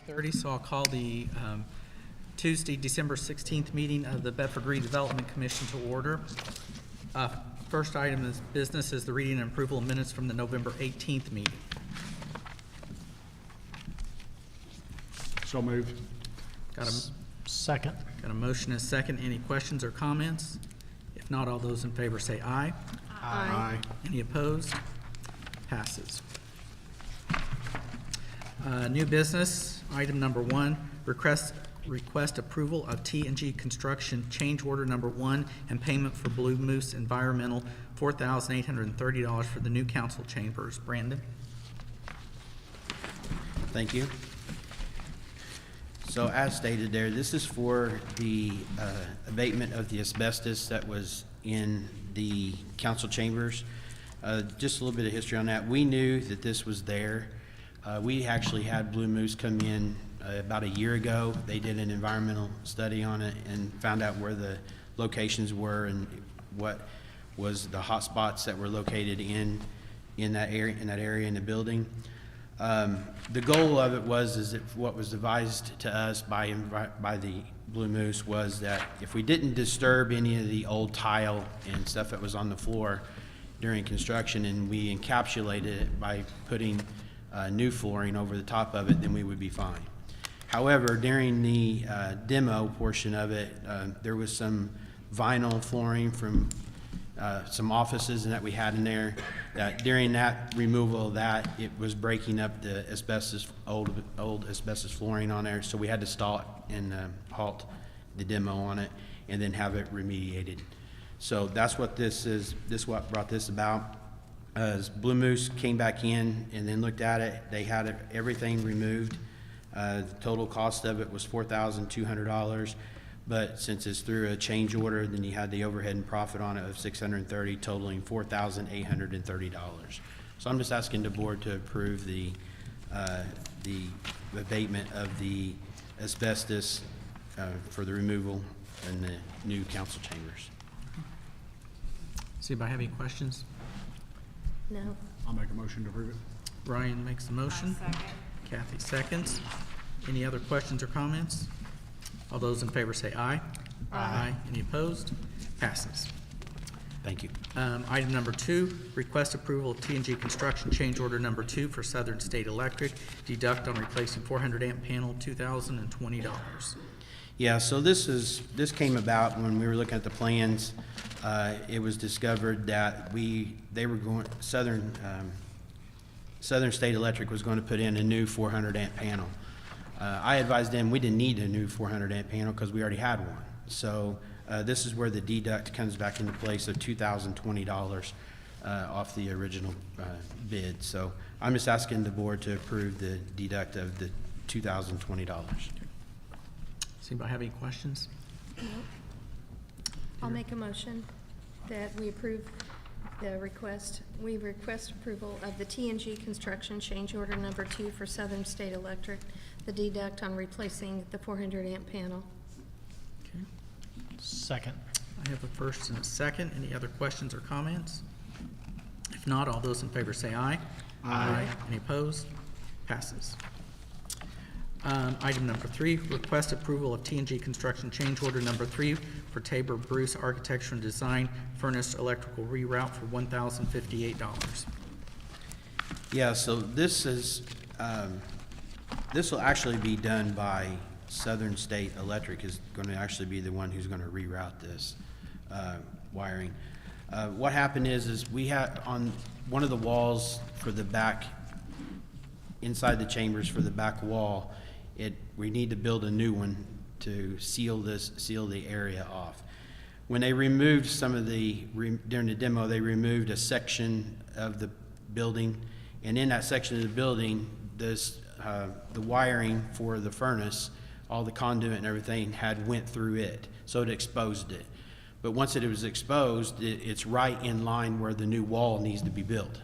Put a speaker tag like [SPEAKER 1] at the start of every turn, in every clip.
[SPEAKER 1] 9:30, so I'll call the Tuesday, December 16th meeting of the Bedford Redevelopment Commission to order. First item of business is the reading and approval of minutes from the November 18th meeting.
[SPEAKER 2] So moved.
[SPEAKER 3] Second.
[SPEAKER 1] Got a motion and a second. Any questions or comments? If not, all those in favor say aye.
[SPEAKER 2] Aye.
[SPEAKER 1] Any opposed? Passes. New business, item number 1, request approval of T&G Construction change order number 1 and payment for Blue Moose Environmental $4,830 for the new council chambers. Brandon?
[SPEAKER 4] Thank you. So as stated there, this is for the abatement of the asbestos that was in the council chambers. Just a little bit of history on that. We knew that this was there. We actually had Blue Moose come in about a year ago. They did an environmental study on it and found out where the locations were and what was the hot spots that were located in that area in the building. The goal of it is that what was advised to us by the Blue Moose was that if we didn't disturb any of the old tile and stuff that was on the floor during construction, and we encapsulated it by putting new flooring over the top of it, then we would be fine. However, during the demo portion of it, there was some vinyl flooring from some offices and that we had in there, that during that removal of that, it was breaking up the asbestos, old asbestos flooring on there, so we had to stop and halt the demo on it and then have it remediated. So that's what this is. This is what brought this about. As Blue Moose came back in and then looked at it, they had everything removed. The total cost of it was $4,200. But since it's through a change order, then you had the overhead and profit on it of $630, totaling $4,830. So I'm just asking the board to approve the abatement of the asbestos for the removal in the new council chambers.
[SPEAKER 1] Does anybody have any questions?
[SPEAKER 5] No.
[SPEAKER 2] I'll make a motion to approve it.
[SPEAKER 1] Ryan makes the motion.
[SPEAKER 5] Second.
[SPEAKER 1] Kathy seconds. Any other questions or comments? All those in favor say aye. Aye. Any opposed? Passes.
[SPEAKER 4] Thank you.
[SPEAKER 1] Item number 2, request approval of T&G Construction change order number 2 for Southern State Electric, deduct on replacing 400 amp panel, $2,020.
[SPEAKER 4] Yeah, so this came about when we were looking at the plans. It was discovered that Southern State Electric was going to put in a new 400 amp panel. I advised them we didn't need a new 400 amp panel because we already had one. So this is where the deduct comes back into place of $2,020 off the original bid. So I'm just asking the board to approve the deduct of the $2,020.
[SPEAKER 1] Does anybody have any questions?
[SPEAKER 5] No. I'll make a motion that we approve the request. We request approval of the T&G Construction change order number 2 for Southern State Electric, the deduct on replacing the 400 amp panel.
[SPEAKER 1] Okay.
[SPEAKER 3] Second.
[SPEAKER 1] I have a first and a second. Any other questions or comments? If not, all those in favor say aye. Aye. Any opposed? Passes. Item number 3, request approval of T&G Construction change order number 3 for Tabor Bruce Architecture and Design furnished electrical reroute for $1,058.
[SPEAKER 4] Yeah, so this will actually be done by Southern State Electric. Is going to actually be the one who's going to reroute this wiring. What happened is we had on one of the walls for the back, inside the chambers for the back wall, we need to build a new one to seal the area off. When they removed during the demo, they removed a section of the building, and in that section of the building, the wiring for the furnace, all the conduit and everything had went through it, so it exposed it. But once it was exposed, it's right in line where the new wall needs to be built.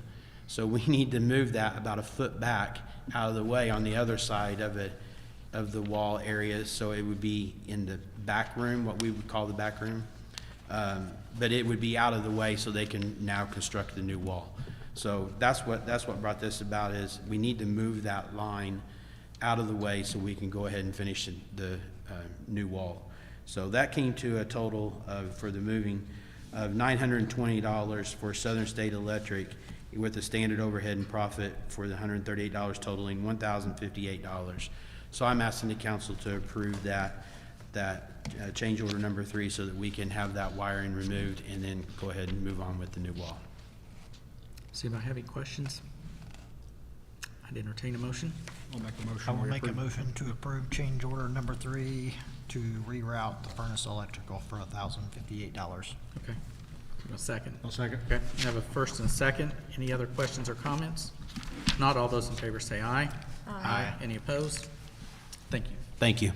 [SPEAKER 4] So we need to move that about a foot back out of the way on the other side of it, of the wall area, so it would be in the back room, what we would call the back room. But it would be out of the way so they can now construct the new wall. So that's what brought this about, is we need to move that line out of the way so we can go ahead and finish the new wall. So that came to a total of, for the moving, of $920 for Southern State Electric, with a standard overhead and profit for the $138 totaling $1,058. So I'm asking the council to approve that change order number 3 so that we can have that wiring removed and then go ahead and move on with the new wall.
[SPEAKER 1] See if I have any questions. I'd entertain a motion.
[SPEAKER 2] I'll make a motion.
[SPEAKER 3] I will
[SPEAKER 2] we
[SPEAKER 3] make a
[SPEAKER 2] approve.
[SPEAKER 3] motion to approve change order number 3 to reroute the furnace electrical for $1,058.
[SPEAKER 1] Okay. A second.
[SPEAKER 2] I'll second.
[SPEAKER 1] Okay, we have a first and a second. Any other questions or comments? If not, all those in favor say aye.
[SPEAKER 3] Aye.
[SPEAKER 1] Any opposed? Thank you.
[SPEAKER 4] Thank you.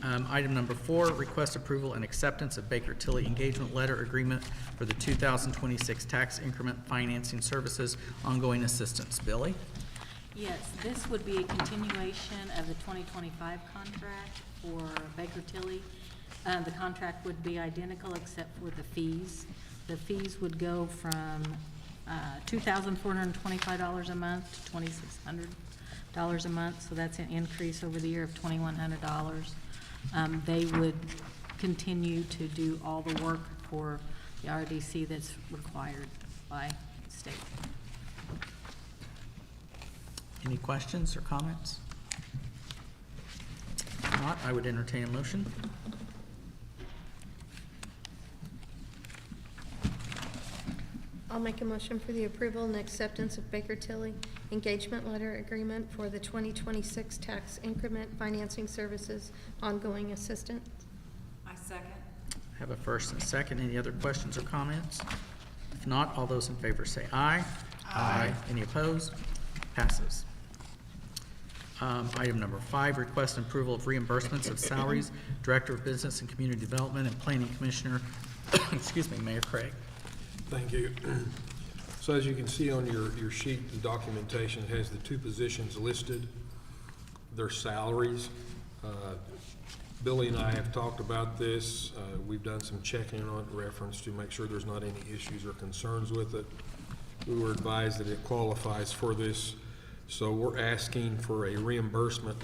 [SPEAKER 1] Item number 4, request approval and acceptance of Baker Tilly engagement letter agreement for the 2026 tax increment financing services ongoing assistance. Billy?
[SPEAKER 6] Yes, this would be a continuation of the 2025 contract for Baker Tilly. The contract would be identical except for the fees. The fees would go from $2,425 a month to $2,600 a month, so that's an increase over the year of $2,100. They would continue to do all the work for the RDC that's required by state.
[SPEAKER 1] Any questions or comments? If not, I would entertain a motion.
[SPEAKER 5] I'll make a motion for the approval and acceptance of Baker Tilly engagement letter agreement for the 2026 tax increment financing services ongoing assistance.
[SPEAKER 7] I second.
[SPEAKER 1] Have a first and a second. Any other questions or comments? If not, all those in favor say aye. Aye. Any opposed? Passes. Item number 5, request and approval of reimbursements of salaries, Director of Business and Community Development and Planning Commissioner, excuse me, Mayor Craig.
[SPEAKER 8] Thank you. So as you can see on your sheet, the documentation has the 2 positions listed, their salaries. Billy and I have talked about this. We've done some checking on it in reference to make sure there's not any issues or concerns with it. We were advised that it qualifies for this, so we're asking for a reimbursement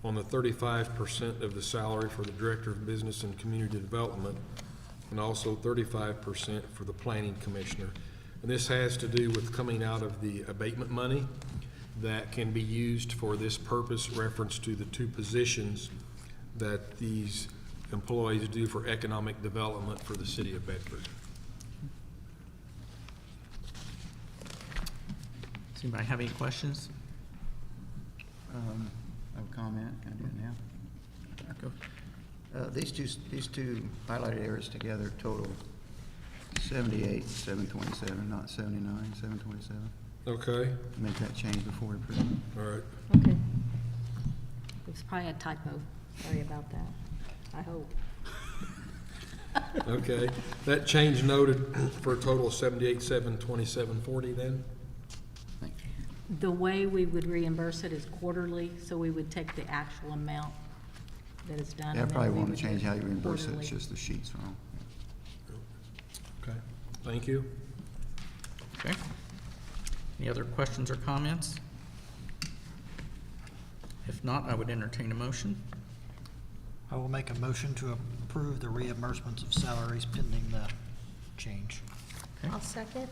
[SPEAKER 8] on the 35% of the salary for the Director of Business and Community Development, and also 35% for the Planning Commissioner. And this has to do with coming out of the abatement money that can be used for this purpose, reference to the 2 positions that these employees do for economic development for the city of Bedford.
[SPEAKER 1] Does anybody have any questions?
[SPEAKER 9] I have a comment. Can I do it now?
[SPEAKER 1] Go.
[SPEAKER 9] These two highlighted areas together total 78,727, not 79,727.
[SPEAKER 8] Okay,
[SPEAKER 9] Make that change before we approve.
[SPEAKER 8] all right.
[SPEAKER 6] Okay. It was probably a typo. Sorry about that. I hope.
[SPEAKER 8] Okay, that change noted for a total of 78,727.40 then?
[SPEAKER 9] Thank you.
[SPEAKER 6] The way we would reimburse it is quarterly, so we would take the actual amount that is done.
[SPEAKER 9] Yeah, I
[SPEAKER 6] and then
[SPEAKER 9] probably
[SPEAKER 6] we
[SPEAKER 9] want
[SPEAKER 6] would
[SPEAKER 9] to
[SPEAKER 6] do
[SPEAKER 9] change how you reimburse it,
[SPEAKER 6] quarterly.
[SPEAKER 9] it's just the sheet's wrong.
[SPEAKER 8] Okay, thank you.
[SPEAKER 1] Okay. Any other questions or comments? If not, I would entertain a motion.
[SPEAKER 3] I will make a motion to approve the reimbursements of salaries pending the change.
[SPEAKER 1] Okay.
[SPEAKER 5] I'll second.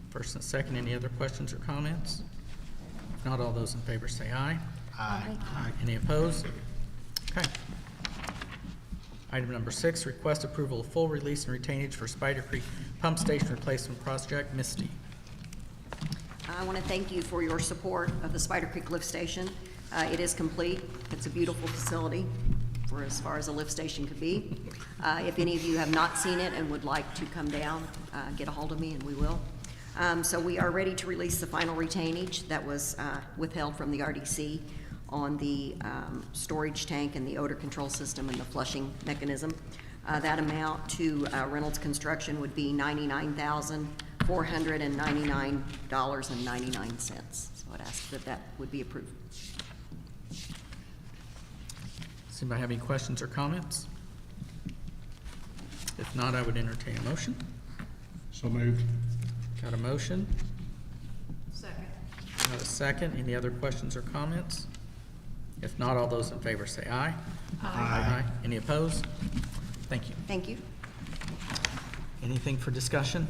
[SPEAKER 1] First and second, any other questions or comments? If not, all those in favor say aye.
[SPEAKER 3] Aye.
[SPEAKER 1] Any opposed? Okay. Item number 6, request approval of full release and retainage for Spider Creek Pump Station Replacement Project. Misty.
[SPEAKER 7] I want to thank you for your support of the Spider Creek Lift Station. It is complete. It's a beautiful facility for as far as a lift station could be. If any of you have not seen it and would like to come down, get a hold of me and we will. So we are ready to release the final retainage that was withheld from the RDC on the storage tank and the odor control system and the flushing mechanism. That amount to Reynolds Construction would be $99,499.99. So I'd ask that that would be approved.
[SPEAKER 1] Does anybody have any questions or comments? If not, I would entertain a motion.
[SPEAKER 2] So moved.
[SPEAKER 1] Got a motion?
[SPEAKER 7] Second.
[SPEAKER 1] Got a second. Any other questions or comments? If not, all those in favor say aye. Aye. Any opposed? Thank you.
[SPEAKER 7] Thank you.
[SPEAKER 1] Anything for discussion?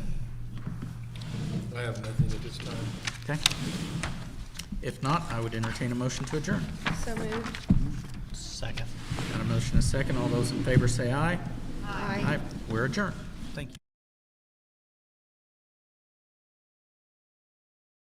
[SPEAKER 8] I have nothing at this time.
[SPEAKER 1] Okay. If not, I would entertain a motion to adjourn.
[SPEAKER 5] So moved.
[SPEAKER 3] Second.
[SPEAKER 1] Got a motion and a second. All those in favor say aye.
[SPEAKER 5] Aye.
[SPEAKER 1] We're adjourned.